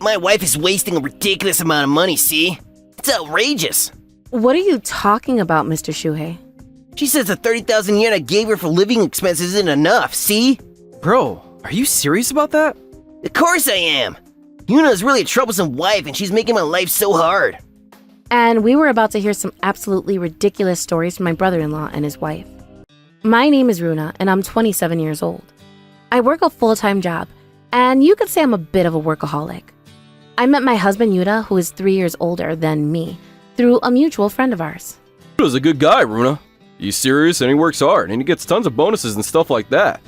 My wife is wasting a ridiculous amount of money, see? It's outrageous. What are you talking about, Mr. Shuhei? She says the 30,000 yen I gave her for living expenses isn't enough, see? Bro, are you serious about that? Of course I am. Yuna is really a troublesome wife and she's making my life so hard. And we were about to hear some absolutely ridiculous stories from my brother-in-law and his wife. My name is Runa, and I'm 27 years old. I work a full-time job, and you could say I'm a bit of a workaholic. I met my husband Yuta, who is 3 years older than me, through a mutual friend of ours. Yuda's a good guy, Runa. He's serious and he works hard, and he gets tons of bonuses and stuff like that.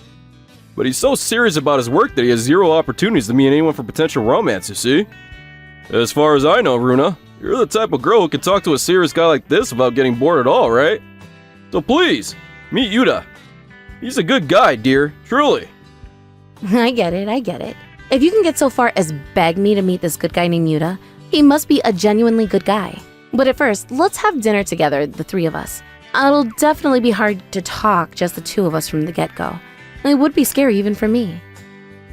But he's so serious about his work that he has zero opportunities to meet anyone for potential romance, you see? As far as I know, Runa, you're the type of girl who can talk to a serious guy like this without getting bored at all, right? So please, meet Yuta. He's a good guy, dear, truly. I get it. If you can get so far as beg me to meet this good guy named Yuta, he must be a genuinely good guy. But at first, let's have dinner together, the three of us. It'll definitely be hard to talk, just the two of us from the get-go. It would be scary even for me.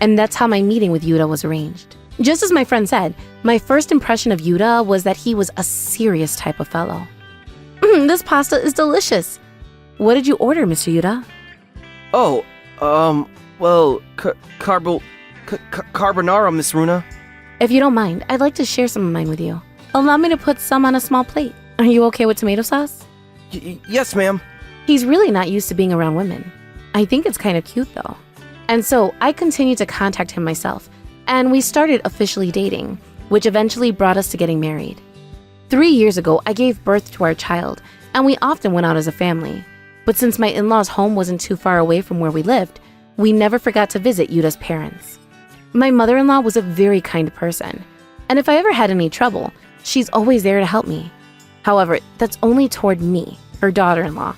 And that's how my meeting with Yuta was arranged. Just as my friend said, my first impression of Yuta was that he was a serious type of fellow. This pasta is delicious. What did you order, Mr. Yuta? Oh, carbonara, Miss Runa. If you don't mind, I'd like to share some of mine with you. Allow me to put some on a small plate. Are you okay with tomato sauce? Yes, ma'am. He's really not used to being around women. I think it's kind of cute, though. And so I continued to contact him myself, and we started officially dating, which eventually brought us to getting married. 3 years ago, I gave birth to our child, and we often went out as a family. But since my in-laws' home wasn't too far away from where we lived, we never forgot to visit Yuta's parents. My mother-in-law was a very kind person, and if I ever had any trouble, she's always there to help me. However, that's only toward me, her daughter-in-law,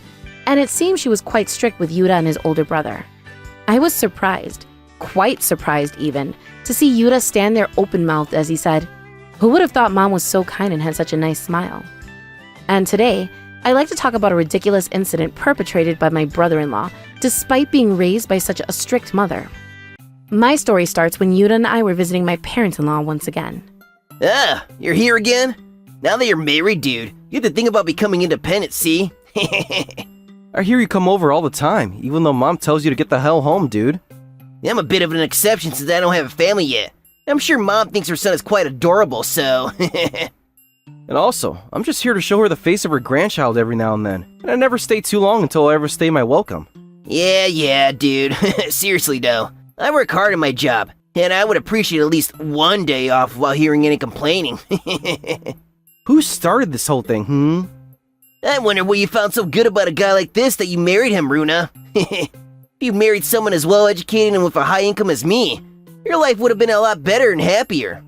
and it seems she was quite strict with Yuta and his older brother. I was surprised, quite surprised even, to see Yuta stand there open-mouthed as he said, "Who would have thought Mom was so kind and had such a nice smile?" And today, I'd like to talk about a ridiculous incident perpetrated by my brother-in-law, despite being raised by such a strict mother. My story starts when Yuta and I were visiting my parents-in-law once again. Ah, you're here again? Now that you're married, dude, you have to think about becoming independent, see? I hear you come over all the time, even though Mom tells you to get the hell home, dude. I'm a bit of an exception since I don't have a family yet. I'm sure Mom thinks her son is quite adorable, so... And also, I'm just here to show her the face of her grandchild every now and then, and I never stay too long until I overstay my welcome. Yeah, dude. Seriously, though. I work hard at my job, and I would appreciate at least one day off while hearing any complaining. Who started this whole thing, I wonder what you found so good about a guy like this that you married him, Runa. If you married someone as well-educated and with a high income as me, your life would have been a lot better and happier.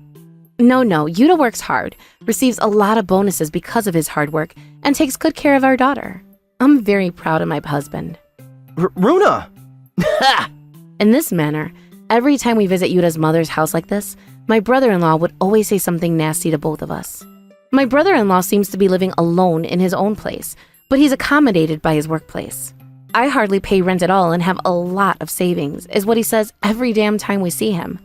No, Yuta works hard, receives a lot of bonuses because of his hard work, and takes good care of our daughter. I'm very proud of my husband. Runa! Ha! In this manner, every time we visit Yuta's mother's house like this, my brother-in-law would always say something nasty to both of us. My brother-in-law seems to be living alone in his own place, but he's accommodated by his workplace. I hardly pay rent at all and have a lot of savings, is what he says every damn time we see him.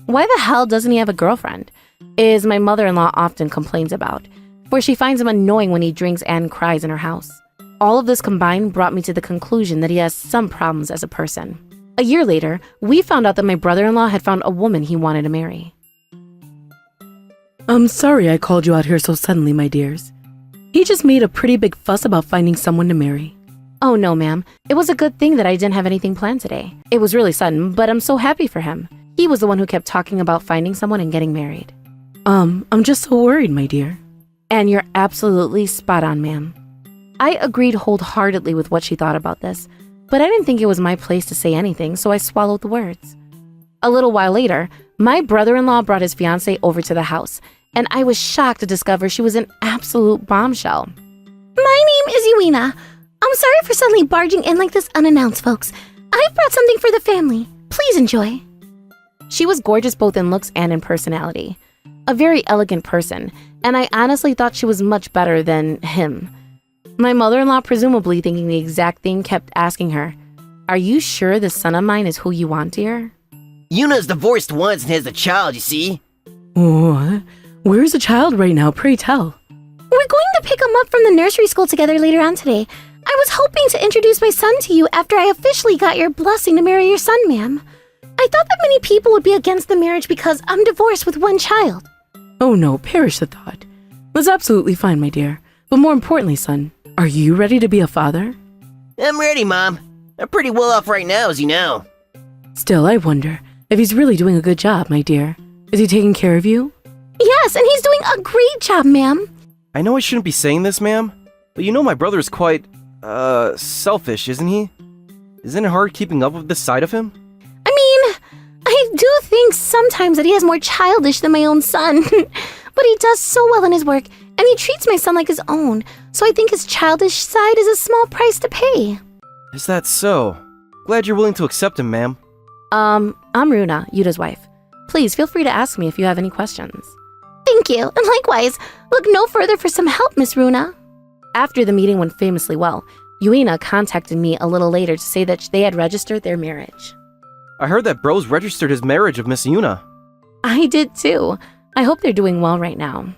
Why the hell doesn't he have a girlfriend? Is my mother-in-law often complains about, for she finds him annoying when he drinks and cries in her house. All of this combined brought me to the conclusion that he has some problems as a person. A year later, we found out that my brother-in-law had found a woman he wanted to marry. I'm sorry I called you out here so suddenly, my dears. He just made a pretty big fuss about finding someone to marry. Oh no, ma'am. It was a good thing that I didn't have anything planned today. It was really sudden, but I'm so happy for him. He was the one who kept talking about finding someone and getting married. I'm just so worried, my dear. And you're absolutely spot on, ma'am. I agreed wholeheartedly with what she thought about this, but I didn't think it was my place to say anything, so I swallowed the words. A little while later, my brother-in-law brought his fiancée over to the house, and I was shocked to discover she was an absolute bombshell. My name is Yuina. I'm sorry for suddenly barging in like this unannounced, folks. I've brought something for the family. Please enjoy. She was gorgeous both in looks and in personality. A very elegant person, and I honestly thought she was much better than him. My mother-in-law, presumably thinking the exact thing, kept asking her, "Are you sure this son of mine is who you want, dear?" Yuna's divorced once and has a child, you see? What? Where's the child right now, pray tell? We're going to pick him up from the nursery school together later on today. I was hoping to introduce my son to you after I officially got your blessing to marry your son, ma'am. I thought that many people would be against the marriage because I'm divorced with one child. Oh no, perish the thought. That's absolutely fine, my dear. But more importantly, son, are you ready to be a father? I'm ready, Mom. I'm pretty well off right now, as you know. Still, I wonder if he's really doing a good job, my dear. Is he taking care of you? Yes, and he's doing a great job, ma'am. I know I shouldn't be saying this, ma'am, but you know my brother is quite, selfish, isn't he? Isn't it hard keeping up with this side of him? I mean, I do think sometimes that he is more childish than my own son. But he does so well in his work, and he treats my son like his own. So I think his childish side is a small price to pay. Is that so? Glad you're willing to accept him, ma'am. I'm Runa, Yuda's wife. Please feel free to ask me if you have any questions. Thank you, and likewise, look no further for some help, Miss Runa. After the meeting went famously well, Yuina contacted me a little later to say that they had registered their marriage. I heard that Bros registered his marriage of Miss Yuna. I did too. I hope they're doing well right now.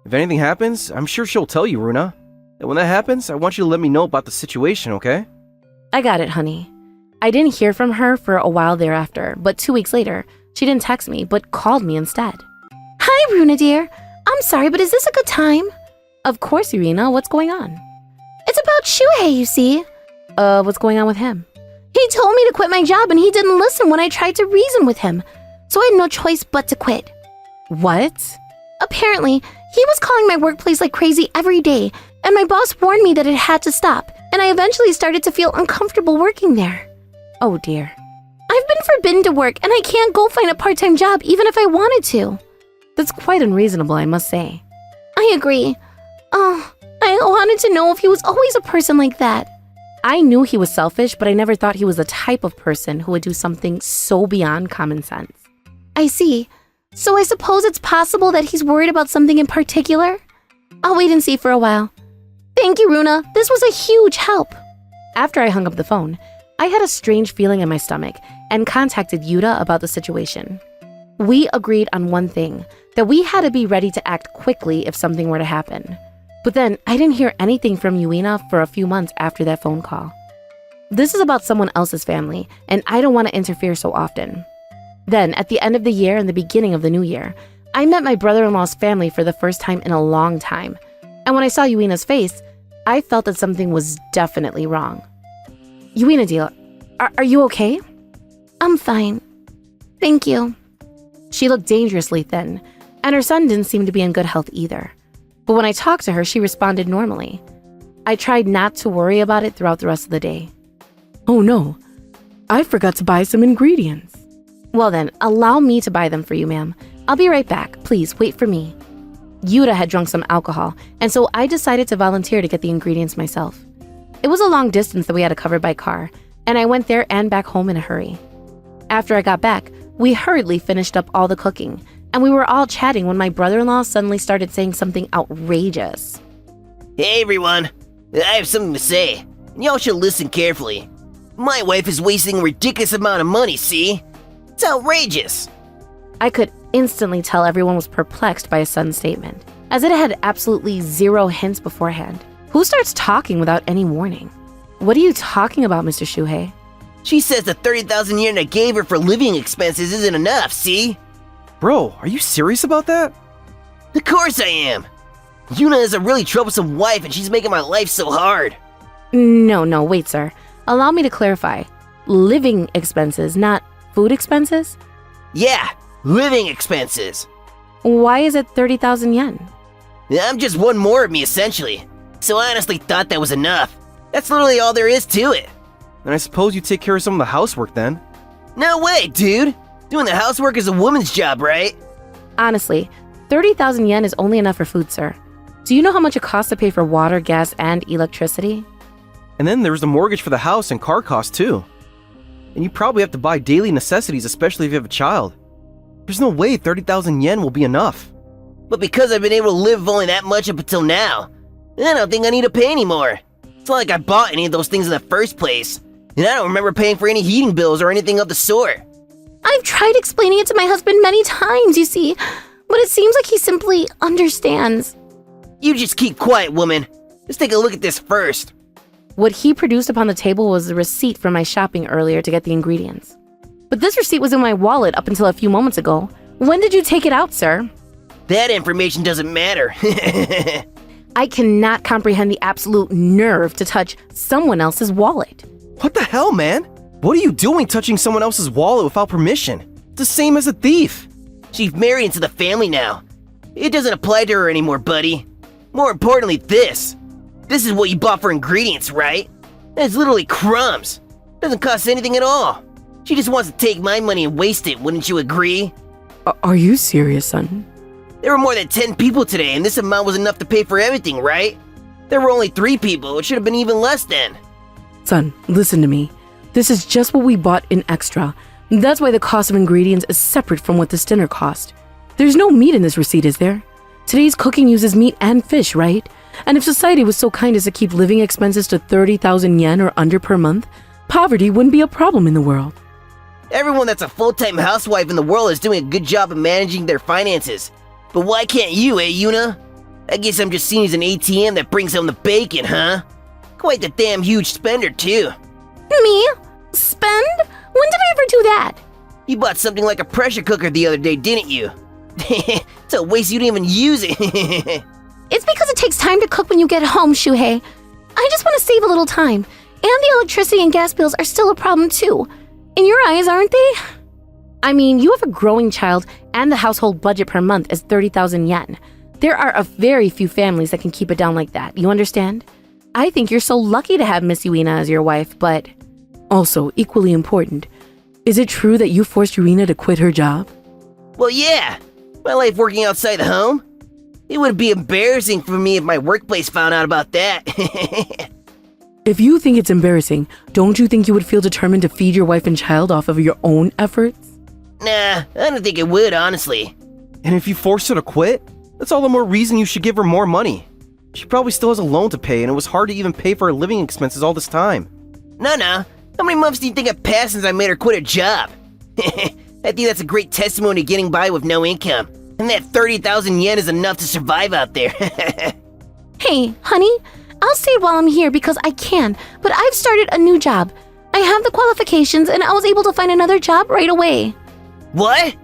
If anything happens, I'm sure she'll tell you, Runa. And when that happens, I want you to let me know about the situation, okay? I got it, honey. I didn't hear from her for a while thereafter, but 2 weeks later, she didn't text me, but called me instead. Hi, Runa dear. I'm sorry, but is this a good time? Of course, Irina. What's going on? It's about Shuhei, you see. What's going on with him? He told me to quit my job and he didn't listen when I tried to reason with him. So I had no choice but to quit. What? Apparently, he was calling my workplace like crazy every day, and my boss warned me that it had to stop, and I eventually started to feel uncomfortable working there. Oh dear. I've been forbidden to work, and I can't go find a part-time job even if I wanted to. That's quite unreasonable, I must say. I agree. Oh, I wanted to know if he was always a person like that. I knew he was selfish, but I never thought he was the type of person who would do something so beyond common sense. I see. So I suppose it's possible that he's worried about something in particular? I'll wait and see for a while. Thank you, Runa. This was a huge help. After I hung up the phone, I had a strange feeling in my stomach and contacted Yuda about the situation. We agreed on one thing, that we had to be ready to act quickly if something were to happen. But then I didn't hear anything from Yuina for a few months after that phone call. This is about someone else's family, and I don't want to interfere so often. Then, at the end of the year and the beginning of the new year, I met my brother-in-law's family for the first time in a long time. And when I saw Yuina's face, I felt that something was definitely wrong. Yuina dear, are you okay? I'm fine. Thank you. She looked dangerously thin, and her son didn't seem to be in good health either. But when I talked to her, she responded normally. I tried not to worry about it throughout the rest of the day. Oh no, I forgot to buy some ingredients. Well then, allow me to buy them for you, ma'am. I'll be right back. Please, wait for me. Yuda had drunk some alcohol, and so I decided to volunteer to get the ingredients myself. It was a long distance that we had to cover by car, and I went there and back home in a hurry. After I got back, we hurriedly finished up all the cooking, and we were all chatting when my brother-in-law suddenly started saying something outrageous. Hey everyone, I have something to say, and y'all should listen carefully. My wife is wasting a ridiculous amount of money, see? It's outrageous. I could instantly tell everyone was perplexed by his sudden statement, as it had absolutely zero hints beforehand. Who starts talking without any warning? What are you talking about, Mr. Shuhei? She says the 30,000 yen I gave her for living expenses isn't enough, see? Bro, are you serious about that? Of course I am. Yuna is a really troublesome wife and she's making my life so hard. No, wait, sir. Allow me to clarify. Living expenses, not food expenses? Yeah, living expenses. Why is it 30,000 yen? I'm just one more of me, essentially. So I honestly thought that was enough. That's literally all there is to it. Then I suppose you take care of some of the housework then. No way, dude. Doing the housework is a woman's job, right? Honestly, 30,000 yen is only enough for food, sir. Do you know how much it costs to pay for water, gas, and electricity? And then there's the mortgage for the house and car costs too. And you probably have to buy daily necessities, especially if you have a child. There's no way 30,000 yen will be enough. But because I've been able to live only that much up until now, I don't think I need to pay anymore. It's not like I bought any of those things in the first place. And I don't remember paying for any heating bills or anything of the sort. I've tried explaining it to my husband many times, you see, but it seems like he simply understands. You just keep quiet, woman. Let's take a look at this first. What he produced upon the table was the receipt from my shopping earlier to get the ingredients. But this receipt was in my wallet up until a few moments ago. When did you take it out, sir? That information doesn't matter. I cannot comprehend the absolute nerve to touch someone else's wallet. What the hell, man? What are you doing touching someone else's wallet without permission? It's the same as a thief. She's married into the family now. It doesn't apply to her anymore, buddy. More importantly, this. This is what you bought for ingredients, right? It's literally crumbs. Doesn't cost anything at all. She just wants to take my money and waste it, wouldn't you agree? Are you serious, son? There were more than 10 people today, and this amount was enough to pay for everything, right? There were only 3 people. It should have been even less then. Son, listen to me. This is just what we bought in extra. That's why the cost of ingredients is separate from what this dinner cost. There's no meat in this receipt, is there? Today's cooking uses meat and fish, right? And if society was so kind as to keep living expenses to 30,000 yen or under per month, poverty wouldn't be a problem in the world. Everyone that's a full-time housewife in the world is doing a good job of managing their finances. But why can't you, Yuna? I guess I'm just seen as an ATM that brings home the bacon, huh? Quite the damn huge spender, too. Me? Spend? When did I ever do that? You bought something like a pressure cooker the other day, didn't you? It's a waste you didn't even use it. It's because it takes time to cook when you get home, Shuhei. I just want to save a little time. And the electricity and gas bills are still a problem too. In your eyes, aren't they? I mean, you have a growing child and the household budget per month is 30,000 yen. There are a very few families that can keep it down like that, you understand? I think you're so lucky to have Miss Yuina as your wife, but... Also, equally important, is it true that you forced Yurina to quit her job? Well, yeah. My life working outside the home. It would be embarrassing for me if my workplace found out about that. If you think it's embarrassing, don't you think you would feel determined to feed your wife and child off of your own efforts? Nah, I don't think it would, honestly. And if you force her to quit, that's all the more reason you should give her more money. She probably still has a loan to pay, and it was hard to even pay for her living expenses all this time. No. How many months do you think have passed since I made her quit her job? I think that's a great testimony to getting by with no income. And that 30,000 yen is enough to survive out there. Hey, honey, I'll stay while I'm here because I can, but I've started a new job. I have the qualifications and I was able to find another job right away. What?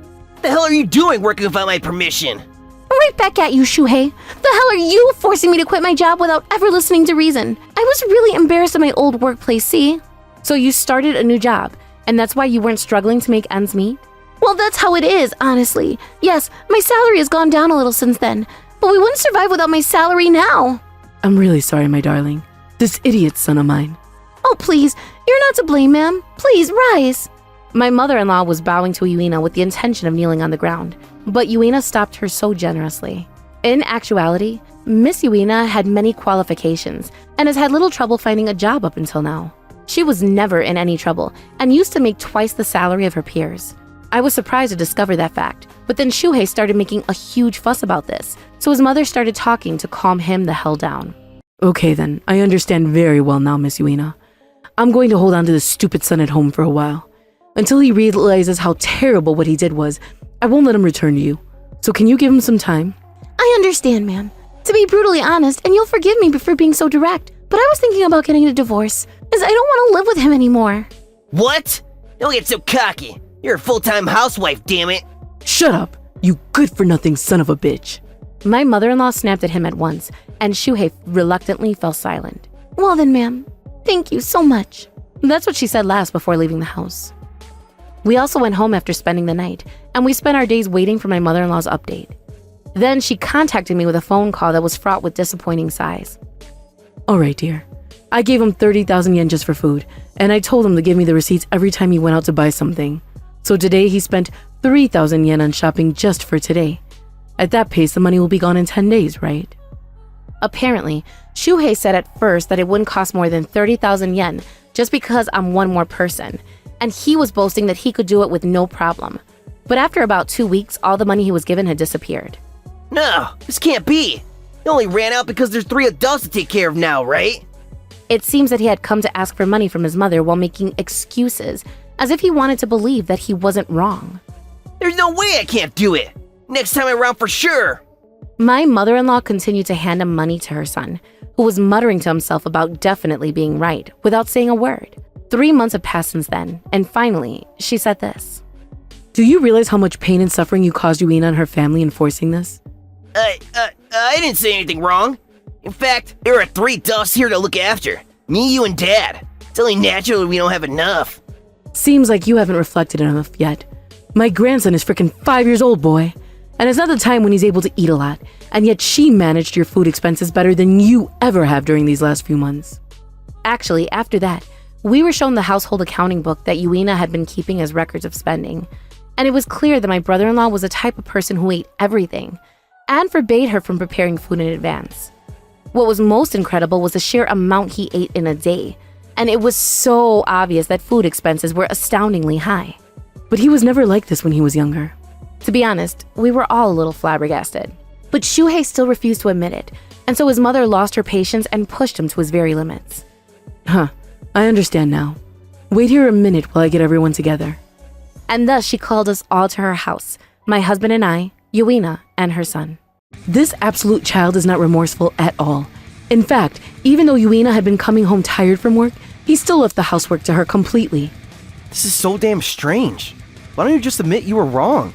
The hell are you doing working without my permission? Right back at you, Shuhei. The hell are you forcing me to quit my job without ever listening to reason? I was really embarrassed at my old workplace, see? So you started a new job, and that's why you weren't struggling to make ends meet? Well, that's how it is, honestly. Yes, my salary has gone down a little since then, but we wouldn't survive without my salary now. I'm really sorry, my darling. This idiot son of mine. Oh, please, you're not to blame, ma'am. Please, rise. My mother-in-law was bowing to Yuina with the intention of kneeling on the ground, but Yuina stopped her so generously. In actuality, Miss Yuina had many qualifications and has had little trouble finding a job up until now. She was never in any trouble and used to make twice the salary of her peers. I was surprised to discover that fact, but then Shuhei started making a huge fuss about this, so his mother started talking to calm him the hell down. Okay then, I understand very well now, Miss Yuina. I'm going to hold on to this stupid son at home for a while. Until he realizes how terrible what he did was, I won't let him return to you. So can you give him some time? I understand, ma'am. To be brutally honest, and you'll forgive me for being so direct, but I was thinking about getting a divorce, as I don't want to live with him anymore. What? Don't get so cocky. You're a full-time housewife, damn it. Shut up, you good-for-nothing son of a bitch. My mother-in-law snapped at him at once, and Shuhei reluctantly fell silent. Well then, ma'am, thank you so much. That's what she said last before leaving the house. We also went home after spending the night, and we spent our days waiting for my mother-in-law's update. Then she contacted me with a phone call that was fraught with disappointing sighs. All right, dear. I gave him 30,000 yen just for food, and I told him to give me the receipts every time he went out to buy something. So today he spent 3,000 yen on shopping just for today. At that pace, the money will be gone in 10 days, right? Apparently, Shuhei said at first that it wouldn't cost more than 30,000 yen just because I'm one more person, and he was boasting that he could do it with no problem. But after about 2 weeks, all the money he was given had disappeared. No, this can't be. He only ran out because there's 3 adults to take care of now, right? It seems that he had come to ask for money from his mother while making excuses, as if he wanted to believe that he wasn't wrong. There's no way I can't do it. Next time around for sure. My mother-in-law continued to hand him money to her son, who was muttering to himself about definitely being right without saying a word. 3 months had passed since then, and finally, she said this. Do you realize how much pain and suffering you caused Uina and her family in forcing this? I didn't say anything wrong. In fact, there are 3 adults here to look after. Me, you, and Dad. It's only natural we don't have enough. Seems like you haven't reflected enough yet. My grandson is freaking 5 years old, boy. And it's not the time when he's able to eat a lot, and yet she managed your food expenses better than you ever have during these last few months. Actually, after that, we were shown the household accounting book that Uina had been keeping as records of spending. And it was clear that my brother-in-law was the type of person who ate everything and forbade her from preparing food in advance. What was most incredible was the sheer amount he ate in a day, and it was so obvious that food expenses were astoundingly high. But he was never like this when he was younger. To be honest, we were all a little flabbergasted. But Shuhei still refused to admit it, and so his mother lost her patience and pushed him to his very limits. Huh, I understand now. Wait here a minute while I get everyone together. And thus she called us all to her house, my husband and I, Uina, and her son. This absolute child is not remorseful at all. In fact, even though Uina had been coming home tired from work, he still left the housework to her completely. This is so damn strange. Why don't you just admit you were wrong?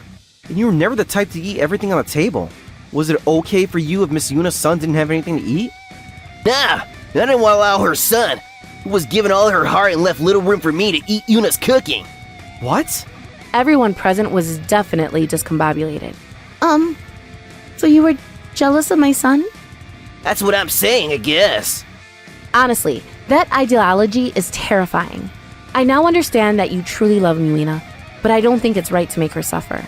And you were never the type to eat everything on the table. Was it okay for you if Miss Yuna's son didn't have anything to eat? Nah, I didn't want to allow her son, who was given all her heart and left little room for me to eat Yuna's cooking. What? Everyone present was definitely discombobulated. So you were jealous of my son? That's what I'm saying, I guess. Honestly, that ideology is terrifying. I now understand that you truly love Uina, but I don't think it's right to make her suffer.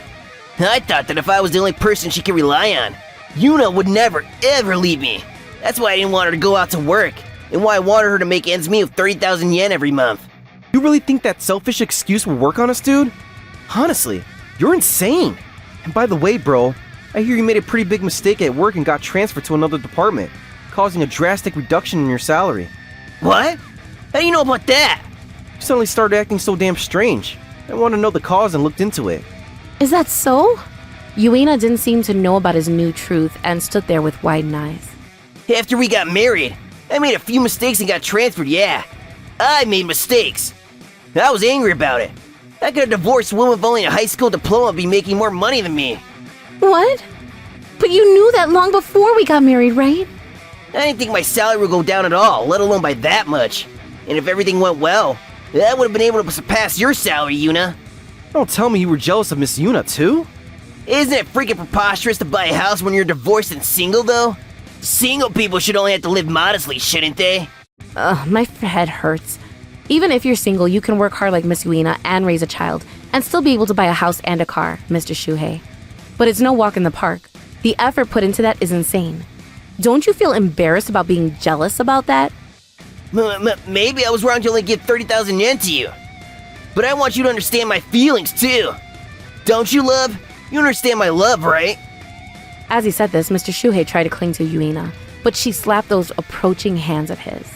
I thought that if I was the only person she could rely on, Yuna would never, ever leave me. That's why I didn't want her to go out to work, and why I wanted her to make ends meet with 30,000 yen every month. You really think that selfish excuse will work on us, dude? Honestly, you're insane. And by the way, bro, I hear you made a pretty big mistake at work and got transferred to another department, causing a drastic reduction in your salary. What? How do you know about that? You suddenly started acting so damn strange. I wanted to know the cause and looked into it. Is that so? Uina didn't seem to know about his new truth and stood there with widened eyes. After we got married, I made a few mistakes and got transferred, yeah. I made mistakes. I was angry about it. How could a divorced woman with only a high school diploma be making more money than me? What? But you knew that long before we got married, right? I didn't think my salary would go down at all, let alone by that much. And if everything went well, I would have been able to surpass your salary, Yuna. Don't tell me you were jealous of Miss Yuna, too? Isn't it freaking preposterous to buy a house when you're divorced and single, though? Single people should only have to live modestly, shouldn't they? Ugh, my head hurts. Even if you're single, you can work hard like Miss Uina and raise a child, and still be able to buy a house and a car, Mr. Shuhei. But it's no walk in the park. The effort put into that is insane. Don't you feel embarrassed about being jealous about that? Maybe I was wrong to only give 30,000 yen to you. But I want you to understand my feelings, too. Don't you, love? You understand my love, right? As he said this, Mr. Shuhei tried to cling to Uina, but she slapped those approaching hands of his.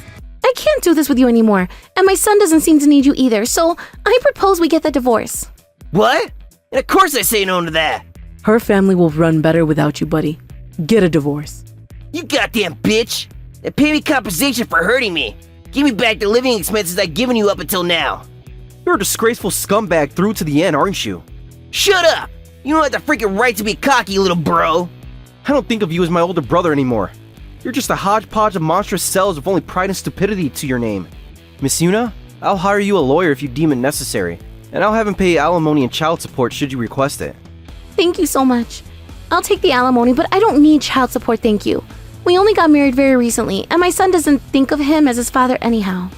I can't do this with you anymore, and my son doesn't seem to need you either, so I propose we get the divorce. What? And of course I say no to that. Her family will run better without you, buddy. Get a divorce. You goddamn bitch! And pay me compensation for hurting me. Give me back the living expenses I've given you up until now. You're a disgraceful scumbag through to the end, aren't you? Shut up! You don't have the freaking right to be cocky, little bro. I don't think of you as my older brother anymore. You're just a hodgepodge of monstrous cells with only pride and stupidity to your name. Miss Yuna, I'll hire you a lawyer if you deem it necessary, and I'll have him pay alimony and child support should you request it. Thank you so much. I'll take the alimony, but I don't need child support, thank you. We only got married very recently, and my son doesn't think of him as his father anyhow.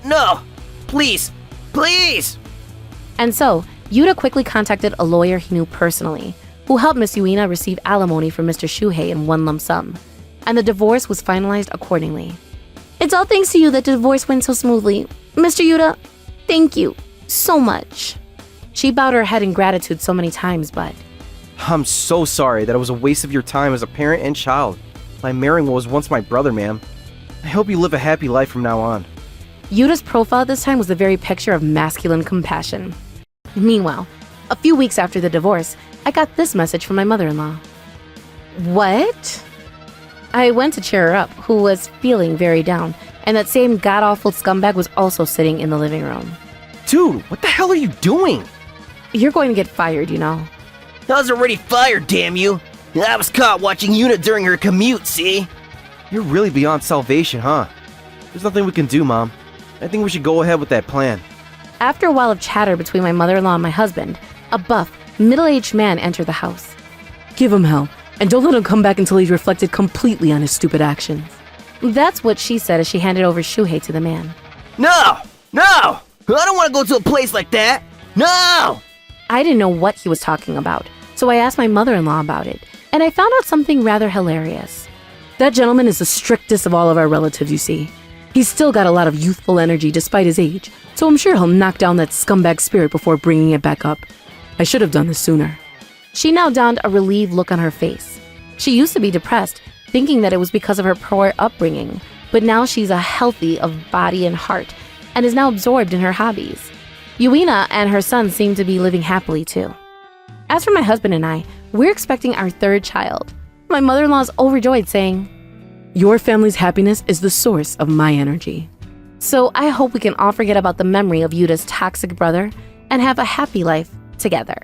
No! Please! Please! And so, Yuta quickly contacted a lawyer he knew personally, who helped Miss Uina receive alimony from Mr. Shuhei in one lump sum, and the divorce was finalized accordingly. It's all thanks to you that the divorce went so smoothly. Mr. Yuta, thank you so much. She bowed her head in gratitude so many times, but I'm so sorry that it was a waste of your time as a parent and child by marrying what was once my brother, ma'am. I hope you live a happy life from now on. Yuta's profile this time was the very picture of masculine compassion. Meanwhile, a few weeks after the divorce, I got this message from my mother-in-law. What? I went to cheer her up, who was feeling very down, and that same god-awful scumbag was also sitting in the living room. Dude, what the hell are you doing? You're going to get fired, you know. I was already fired, damn you! I was caught watching Yuna during her commute, see? You're really beyond salvation, huh? There's nothing we can do, Mom. I think we should go ahead with that plan. After a while of chatter between my mother-in-law and my husband, a buff, middle-aged man entered the house. Give him hell, and don't let him come back until he's reflected completely on his stupid actions. That's what she said as she handed over Shuhei to the man. No! No! I don't want to go to a place like that! No! I didn't know what he was talking about, so I asked my mother-in-law about it, and I found out something rather hilarious. That gentleman is the strictest of all of our relatives, you see. He's still got a lot of youthful energy despite his age, so I'm sure he'll knock down that scumbag spirit before bringing it back up. I should have done this sooner. She now donned a relieved look on her face. She used to be depressed, thinking that it was because of her poor upbringing, but now she's a healthy of body and heart, and is now absorbed in her hobbies. Yuina and her son seem to be living happily too. As for my husband and I, we're expecting our third child. My mother-in-law is overjoyed, saying, Your family's happiness is the source of my energy. So I hope we can all forget about the memory of Yuta's toxic brother and have a happy life together.